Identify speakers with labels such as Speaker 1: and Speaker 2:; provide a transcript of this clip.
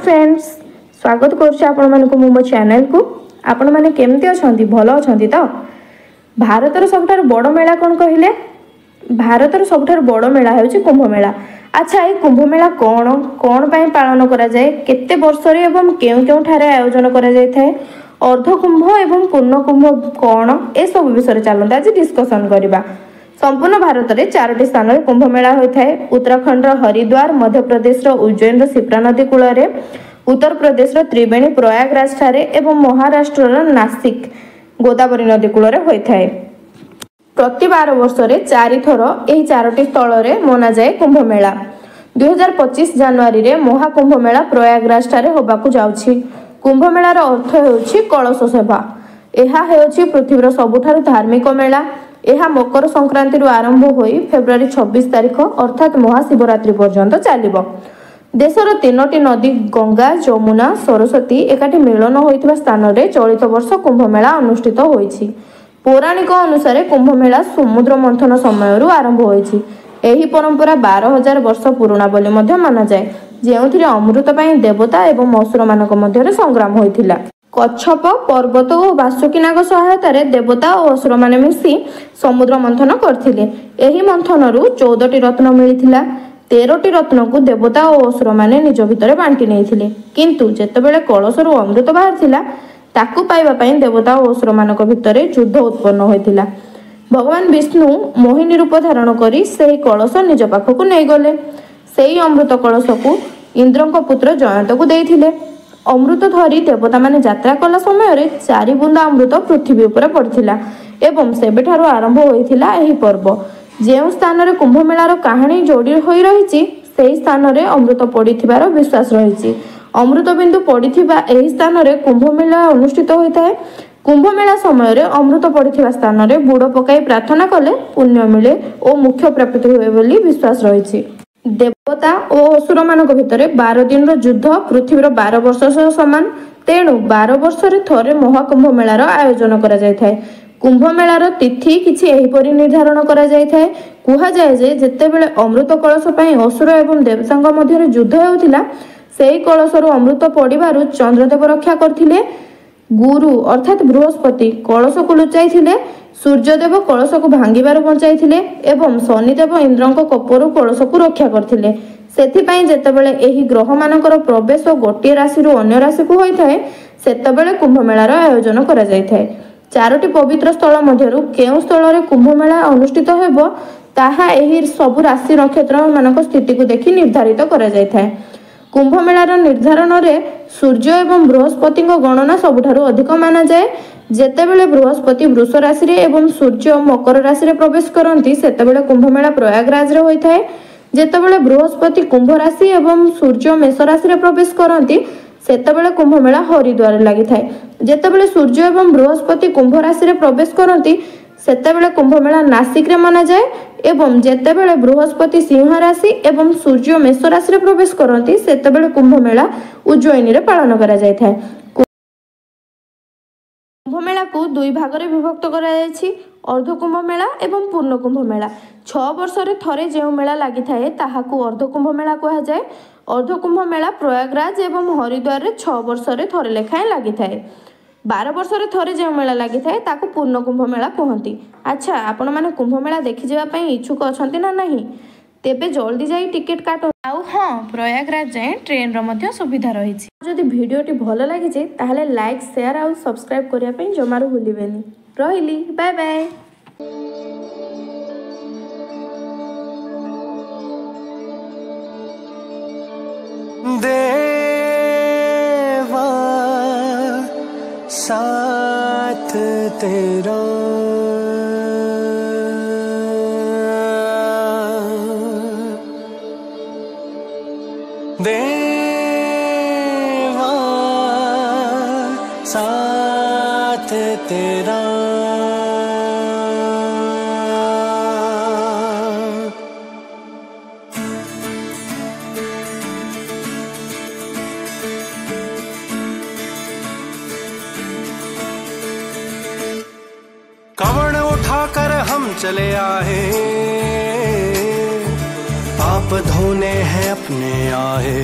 Speaker 1: Friends स्वागत करुँ मो चैनल को आपण मैंने केमती अच्छा भल अच्छा तो भारतर सबुठ बड़ मेला कौन कहले भारतर सबुठ बड़ मेला है कुंभ मेला। अच्छा ये कुंभ मेला कौन कौन पाई पालन करा जाए केते वर्ष रे एवं केउ केउ ठारे आयोजन करा जाय थाए अर्धकुंभ एवं पूर्ण कुंभ कौन ए सब विषय चलते आज डिस्कसन करवा। संपूर्ण भारत में 4टी स्थान में कुंभ मेला होता है। उत्तराखंड हरिद्वार, मध्य प्रदेश उज्जैन शिप्रा नदी कूल, उत्तर प्रदेश त्रिवेणी प्रयागराज ठारे एवं महाराष्ट्र नासिक गोदावरी नदी कूल होता है। प्रति 12 वर्ष रे 4 थर यही 4टी स्थल में मना जाए कुंभ मेला। 2025 जनवरी रे महाकुंभ मेला प्रयागराज ठारे होबाकू जाउछि। कुंभ मेलार अर्थ हेउछि कलश सेवा। एहा हेउछि पृथ्वीर सबुठारु धार्मिक मेला। यह मकर संक्रांति आरंभ हो फेब्रुआरी 26 तारिख अर्थात महाशिवरात्रि पर्यंत चलिबो। देशर 3टी नदी गंगा, जमुना, सरस्वती एकाठी मिलन होइथिबा स्थान रे चलित वर्ष कुंभ मेला अनुष्ठित होइछि। पौराणिक अनुसार कुंभ मेला समुद्र मंथन समय आरंभ होइछि। एही परंपरा 12,000 वर्ष पुराणा बोली मध्य माना जाए, जेउथिरे अमृत पाई देवता एवं असुर मानक मध्य संग्राम होइथिला। कच्छप पर्वत और बासुकीनाग सहायतार देवता और असुर माने मिसी समुद्र मंथन करथिले। एही मंथनरू 14टी रत्न मिलिथिला। 13टी रत्न को देवता और असुर माने निज भितर बांटी नेइथिले, किंतु जेतेबेले कलशरू अमृत बाहरथिला ताकू पाइबा पई देवता और असुर मानक भितर युद्ध उत्पन्न होइथिला। भगवान विष्णु मोहिनी रूप धारण करी सेही कलश निज पाखकू नै गले। सेही अमृत कलश को इंद्रक पुत्र जयंत को देइथिले। अमृत धरी देवता माने यात्रा कला समय रे 4 बुंदा अमृत पृथ्वी ऊपर पड़थिला एवं सेबेठारु आरंभ होइथिला एही पर्व। जेउ स्थान रे कुंभ मेलार कहानी जोड़ी होई रहिछि सेही स्थान रे अमृत पड़िथिबार विश्वास रहिछि। अमृत बिंदु पड़िथिबा एही स्थान रे कुंभ मेला अनुष्ठित होइताए। कुंभ मेला समय रे अमृत पड़िथिबा स्थान रे बुड़ पकाई प्रार्थना कले पुण्य मिले और मुख्य प्राप्ति हुए बोली विश्वास रहिछि। देवता और असुर मानक भितर 12 दिन युद्ध पृथ्वीर 12 वर्ष सह समान। तेणु 12 वर्ष रे थरे महाकुंभ मेलार आयोजन करा जाय थाए। कुंभ मेलार तिथि किछि एहिपरि निर्धारण करा जाय थाए। कुहा जाय जे जेतेबेले अमृत कलश पई असुर एवं देवतांग मध्य युद्ध हेउथिला सेही कलशरू अमृत पड़िबारु चंद्रदेव रक्षा करथिले। गुरु अर्थात बृहस्पति कलश को लुचाइथिले। सूर्यदेव कलश को भांगिबार बंचाइथिले एवं शनिदेव इंद्रक कोपरू कलश को रक्षा करथिले। सेथिपई जेतेबेले एही ग्रह मानकर प्रवेश गोटे राशि अन्य राशि को होइथाए सेतेबेले कुंभ मेलार आयोजन करा जायथाए। 4टी पवित्र स्थल मध्यरु केउ स्थल रे कुंभ मेला अनुष्ठित हेबो ताहा एही सब राशि नक्षत्र मानक स्थिति को देखि निर्धारित करा जायथाए। कुंभ मेलार निर्धारण रे सूर्य एवं बृहस्पति गणना सबुठारु अधिक माना जाए। जेतेबेले बृहस्पति वृष राशि रे एवं सूर्य मकर राशि रे प्रवेश करती सेतेबेले कुंभ मेला प्रयागराज रे होइथाए। जेतेबेले बृहस्पति कुंभ राशि एवं सूर्य मेष राशि रे प्रवेश करती सेतेबेले कुंभ मेला हरिद्वार लागि थाए। जेतेबेले सूर्य एवं बृहस्पति कुंभ राशि रे प्रवेश करती सेतेबेले कुंभ मेला नासिक रे माना जाए एवं जेतेबेले बृहस्पति सिंह राशि एवं सूर्य मेष राशि रे प्रवेश करती सेतेबेले कुंभ मेला उज्जैन रे पालन करा जाय थाए। कुंभ मेला को 2 भाग रे विभक्त करा जायछि, अर्धकुंभ मेला एवं पूर्ण कुंभ मेला। 6 वर्ष रे थरे जेउ मेला लागि थाए ताहाकू अर्धकुंभ मेला कहा जाए। अर्धकुंभ मेला प्रयागराज एवं हरिद्वार रे 6 वर्ष रे थरे लेखाए लागि थाए। 12 वर्ष रे थरे जेउ मेला लागि थाए ताकू पूर्ण कुंभ मेला कहंती। अच्छा आपण माने कुंभ मेला देखि जेबा पई इच्छुक अछंती ना नहीं तेबे जल्दी जाई टिकट काटो। आउ हां प्रयागराज जाए ट्रेन रो मध्य सुविधा रहिछि। जदि वीडियोटी भलो लागि जे ताहले लाइक शेयर और सब्सक्राइब करिया पई जमारू भूलिबेनी। रहिली बाय बाय।
Speaker 2: देवा साथ तेरा देवा साथ तेरा कवड़ उठाकर हम चले आए पाप धोने हैं अपने आए।